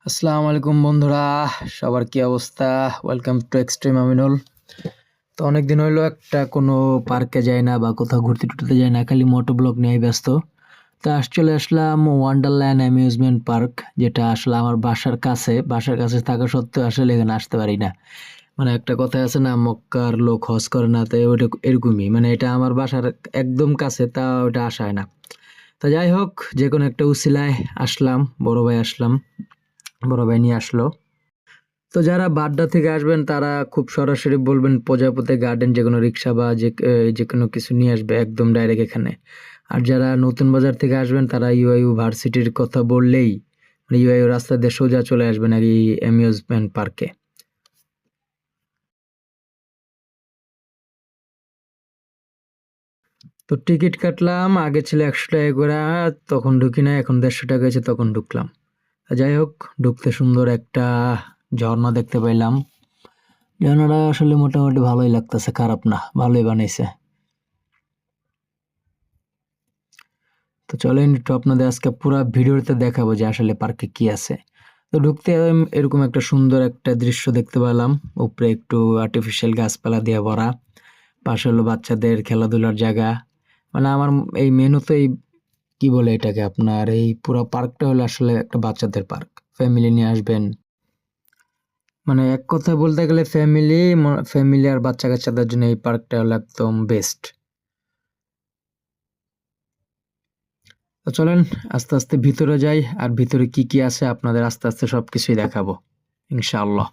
আসসালামু আলাইকুম বন্ধুরা, সবার কি অবস্থা? Welcome to extreme Aminul. তো অনেকদিন হইলো একটা কোনো পার্কে যাই না বা কোথাও ঘুরতে টুরতে যাই না, খালি মোটো ব্লগ নিয়ে ব্যস্ত। তো চলে আসলাম ওয়ান্ডারল্যান্ড অ্যামিউজমেন্ট পার্ক, যেটা আসলে আমার বাসার কাছে থাকা সত্ত্বেও আসলে এখানে আসতে পারি না। মানে একটা কথা আছে না, মক্কার লোক হজ করে না, তাই ওইটা এরকমই, মানে এটা আমার বাসার একদম কাছে, তা ওটা আসা হয় না। তা যাই হোক, যে কোনো একটা উসিলায় আসলাম, বড় ভাই নিয়ে আসলো। তো যারা বাড্ডা থেকে আসবেন তারা খুব সরাসরি বলবেন প্রজাপতি গার্ডেন, যে কোনো রিক্সা বা যে কোনো কিছু নিয়ে আসবে একদম ডাইরেক্ট এখানে। আর যারা নতুন বাজার থেকে আসবেন তারা ইউআইউ ভার্সিটির কথা বললেই, মানে ইউআইউ রাস্তা দিয়ে সোজা চলে আসবেন আর এই অ্যামিউজমেন্ট পার্কে। তো টিকিট কাটলাম, আগে ছিল 100 টাকা করে, তখন ঢুকি না, এখন 150 টাকা হয়েছে, তখন ঢুকলাম। যাই হোক, ঢুকতে সুন্দর একটা ঝর্ণা দেখতে পাইলাম। ঝর্ণাটা আসলে মোটামুটি ভালোই লাগতেছে, খারাপ না, ভালোই বানাইছে। তো চলেন একটু আপনাদের আজকে পুরো ভিডিওতে দেখাবো যে আসলে পার্কে কি আছে। তো ঢুকতে এরকম একটা সুন্দর একটা দৃশ্য দেখতে পেলাম। উপরে একটু আর্টিফিশিয়াল গাছপালা দিয়ে ভরা, পাশে হলো বাচ্চাদের খেলাধুলার জায়গা। মানে আমার এই মেনুতে এই কি বলে এটাকে, আপনার এই পুরো পার্কটা হলো আসলে একটা বাচ্চাদের পার্ক, ফ্যামিলি নিয়ে আসবেন। মানে এক কথায় বলতে গেলে ফ্যামিলি আর বাচ্চা কাচ্চাদের জন্য এই পার্কটা হলো একদম বেস্ট। তো চলেন আস্তে আস্তে ভিতরে যাই, আর ভিতরে কি কি আছে আপনাদের আস্তে আস্তে সবকিছুই দেখাবো ইনশাআল্লাহ।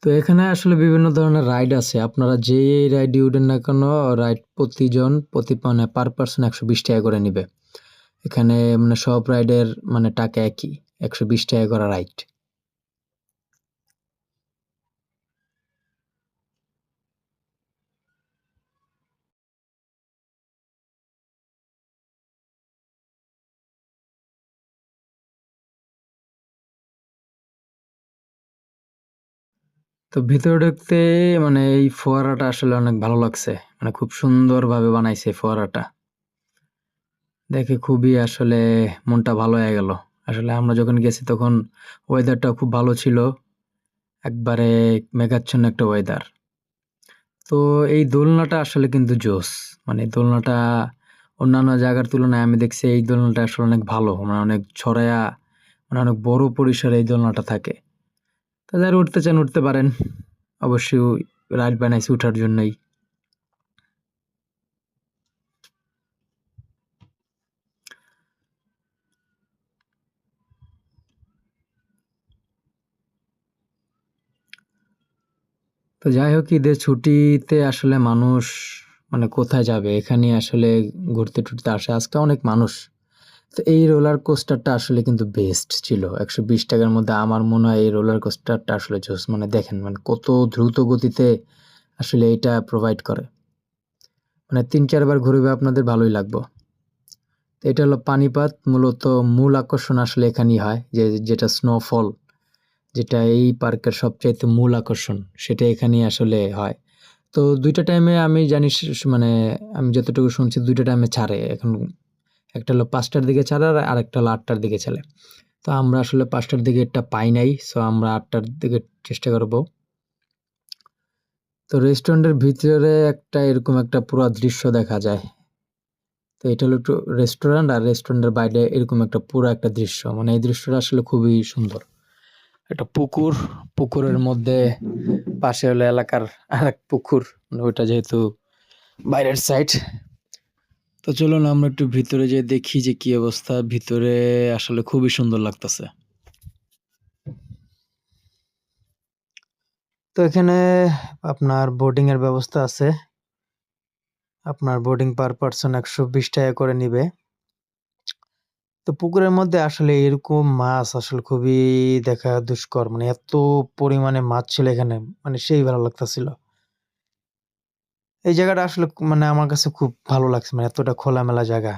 তো এখানে আসলে বিভিন্ন ধরনের রাইড আছে, আপনারা যে রাইডে উঠেন না কেন, রাইড প্রতি মানে পার পার্সন 120 টাকা করে নিবে এখানে। মানে সব রাইডের মানে টাকা একই, 120 টাকা করে রাইড। তো ভিতরে ঢুকতে মানে এই ফোয়ারাটা আসলে অনেক ভালো লাগছে, মানে খুব সুন্দরভাবে বানাইছে এই ফোয়ারাটা, দেখে খুবই আসলে মনটা ভালো হয়ে গেল। আসলে আমরা যখন গেছি তখন ওয়েদারটা খুব ভালো ছিল, একবারে মেঘাচ্ছন্ন একটা ওয়েদার। তো এই দোলনাটা আসলে কিন্তু জোস, মানে দোলনাটা অন্যান্য জায়গার তুলনায় আমি দেখছি এই দোলনাটা আসলে অনেক ভালো, মানে অনেক ছড়ায়া, মানে অনেক বড় পরিসরে এই দোলনাটা থাকে। তো যারা উঠতে চান উঠতে পারেন, অবশ্যই রাইড বানাইছি উঠার জন্যই। তো যাই হোক, ঈদের ছুটিতে আসলে মানুষ মানে কোথায় যাবে, এখানে আসলে ঘুরতে টুরতে আসে আজকে অনেক মানুষ। তো এই রোলার কোস্টারটা আসলে কিন্তু বেস্ট ছিল, 120 টাকার মধ্যে আমার মনে হয় এই রোলার কোস্টারটা আসলে জোস। মানে দেখেন, মানে কত দ্রুত গতিতে আসলে এটা প্রোভাইড করে, মানে 3-4 বার ঘুরবে আপনাদের ভালোই লাগবে। তো এটা হলো পানিপাত, মূলত মূল আকর্ষণ আসলে এখানেই হয়, যেটা স্নোফল, যেটা এই পার্কের সবচাইতে মূল আকর্ষণ, সেটা এখানেই আসলে হয়। তো ২টা টাইমে আমি জানি, মানে আমি যতটুকু শুনছি ২টা টাইমে ছাড়ে এখন। একটা হলো ৫টার দিকে ছাড়ে আর আরেকটা হলো ৮টার দিকে ছাড়ে। তো আমরা আসলে ৫টার দিকে এটা পাই নাই, সো আমরা ৮টার দিকে চেষ্টা করব। তো রেস্টুরেন্টের ভিতরে একটা এরকম একটা পুরো দৃশ্য দেখা যায়। তো এটা হলো একটু রেস্টুরেন্ট, আর রেস্টুরেন্টের বাইরে এরকম একটা পুরো একটা দৃশ্য, মানে এই দৃশ্যটা আসলে খুবই সুন্দর। একটা পুকুর, পুকুরের মধ্যে পাশে হলো এলাকার আরেক পুকুর, মানে ওইটা যেহেতু বাইরের সাইড। তো চলুন আমরা একটু ভিতরে যেয়ে দেখি যে কি অবস্থা ভিতরে, আসলে খুবই সুন্দর লাগতেছে। তো এখানে আপনার বোর্ডিং এর ব্যবস্থা আছে, আপনার বোর্ডিং পার পার্সন 120 টাকা করে নিবে। তো পুকুরের মধ্যে আসলে এরকম মাছ আসলে খুবই দেখা দুষ্কর, মানে এত পরিমাণে মাছ ছিল এখানে, মানে সেই ভালো লাগতেছিল। এই জায়গাটা আসলে মানে আমার কাছে খুব ভালো লাগছে, মানে এতটা খোলামেলা জায়গা।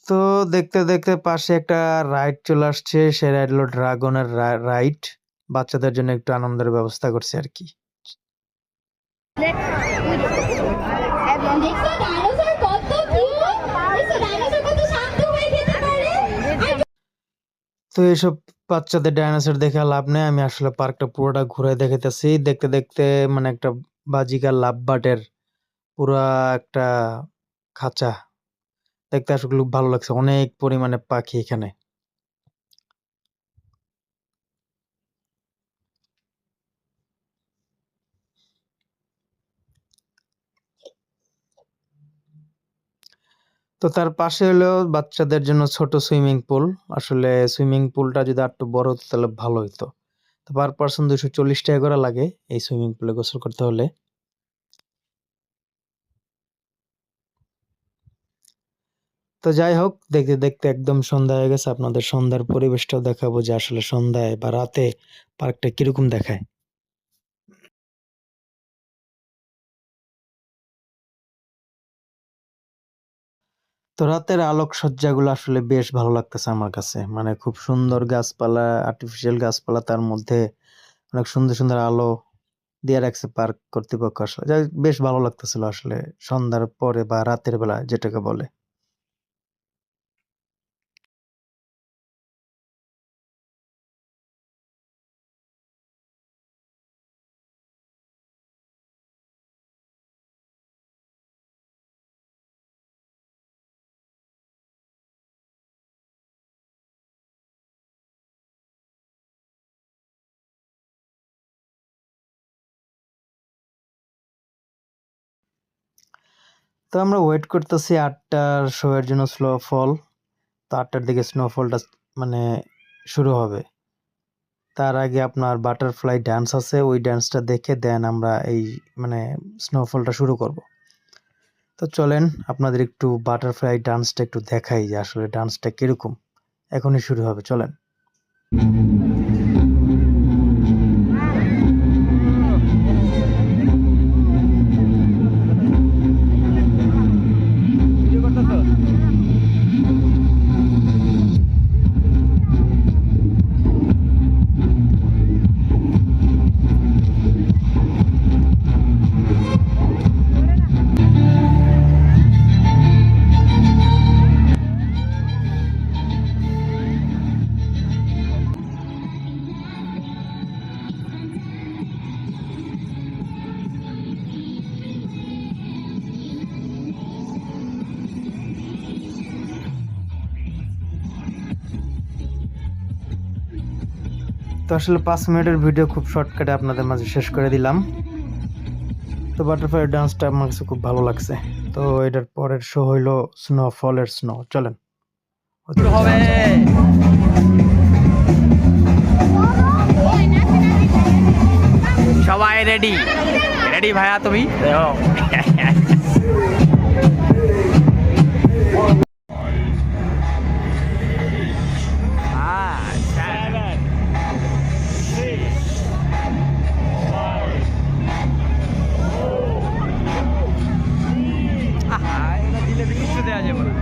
তো দেখতে দেখতে পাশে একটা রাইড চলে আসছে, সেই রাইড হলো ড্রাগনের রাইড। বাচ্চাদের জন্য একটু আনন্দের ব্যবস্থা করছে আর কি। তো এইসব বাচ্চাদের ডাইনোসর দেখে লাভ নেই, আমি আসলে পার্কটা পুরোটা ঘুরে দেখাইতেছি। দেখতে দেখতে মানে একটা বাজিকার লাভবার্ডের পুরা একটা খাঁচা দেখতে আসলে খুব ভালো লাগছে, অনেক পরিমাণে পাখি এখানে। তো তার পাশে হলো বাচ্চাদের জন্য ছোট সুইমিং পুল। আসলে সুইমিং পুলটা যদি আরেকটু বড় হতো তাহলে ভালো হইতো। তো পার পার্সন 240 টাকা করে লাগে এই সুইমিং পুলে গোসল করতে হলে। তো যাই হোক, দেখতে দেখতে একদম সন্ধ্যা হয়ে গেছে। আপনাদের সন্ধ্যার পরিবেশটাও দেখাবো যে আসলে সন্ধ্যায় বা রাতে পার্কটা কিরকম দেখায়। তো রাতের আলোকসজ্জাগুলো আসলে বেশ ভালো লাগতেছে আমার কাছে। মানে খুব সুন্দর গাছপালা, আর্টিফিশিয়াল গাছপালা, তার মধ্যে অনেক সুন্দর সুন্দর আলো দিয়ে রাখছে পার্ক কর্তৃপক্ষ। আসলে যাই বেশ ভালো লাগতেছিল আসলে সন্ধ্যার পরে বা রাতের বেলা যেটাকে বলে। তো আমরা ওয়েট করতেছি 8টার শো এর জন্য, স্নোফল। তো 8টার দিকে স্নোফলটা মানে শুরু হবে। তার আগে আপনার বাটারফ্লাই ডান্স আছে, ওই ডান্সটা দেখে দেন আমরা এই মানে স্নোফলটা শুরু করব। তো চলেন আপনাদের একটু বাটারফ্লাই ডান্সটা একটু দেখাই যে আসলে ডান্সটা কিরকম। এখনই শুরু হবে, চলেন। তো আসলে 5 মিনিটের ভিডিও খুব শর্টকাটে আপনাদের মাঝে শেষ করে দিলাম। তো বাটারফ্লাই ডান্সটা আমার কাছে খুব ভালো লাগছে। তো এটার পরের শো হইলো স্নোফলের স্নো, চলেন শুরু হবে। সবাই রেডি রেডি ভাইয়া, তুমি জিলেবি কিছু দেওয়া যাবে না।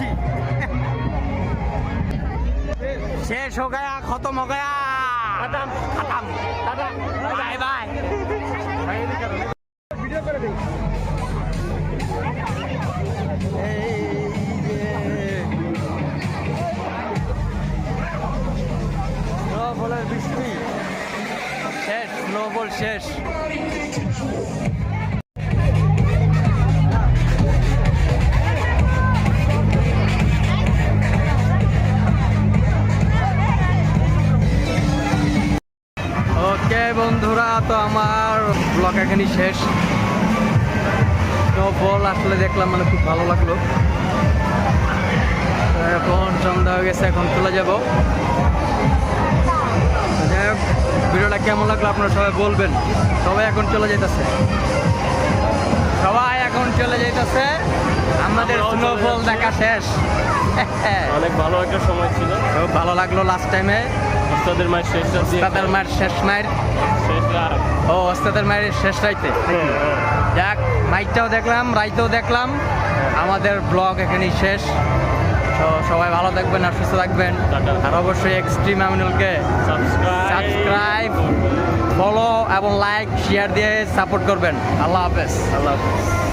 বৃষ্টি শেষ हो गया खत्म हो गया खत्म बाय बाय স্নোবলের বৃষ্টি শেষ স্নোবল শেষ ওকে বন্ধুরা, তো আমার ব্লগ এখানেই শেষ। স্নোবল আসলে দেখলাম, মানে খুব ভালো লাগলো। তো এখন সন্ধ্যা হয়ে গেছে, এখন চলে যাব। যাই হোক, ভিডিওটা কেমন লাগলো আপনারা সবাই বলবেন। সবাই এখন চলে যাইতেছে, আমাদের স্নোফল দেখা শেষ। অনেক ভালো একটা সময় ছিল। খুব ভালো লাগলো লাস্ট টাইমে। ওস্তাদের মায়ের শেষটা ওস্তাদের মায়ের শেষ মায়ের শেষ রাত। ও ওস্তাদের মায়ের শেষ রাইতে। যাক, মাইকটাও দেখলাম, রাইতেও দেখলাম। আমাদের ব্লগ এখানেই শেষ। তো সবাই ভালো থাকবেন আর সুস্থ থাকবেন। আর অবশ্যই এক্সট্রিম আমিনুলকে সাবস্ক্রাইব, ফলো এবং লাইক শেয়ার দিয়ে সাপোর্ট করবেন। আল্লাহ হাফেজ। আল্লাহ হাফেজ।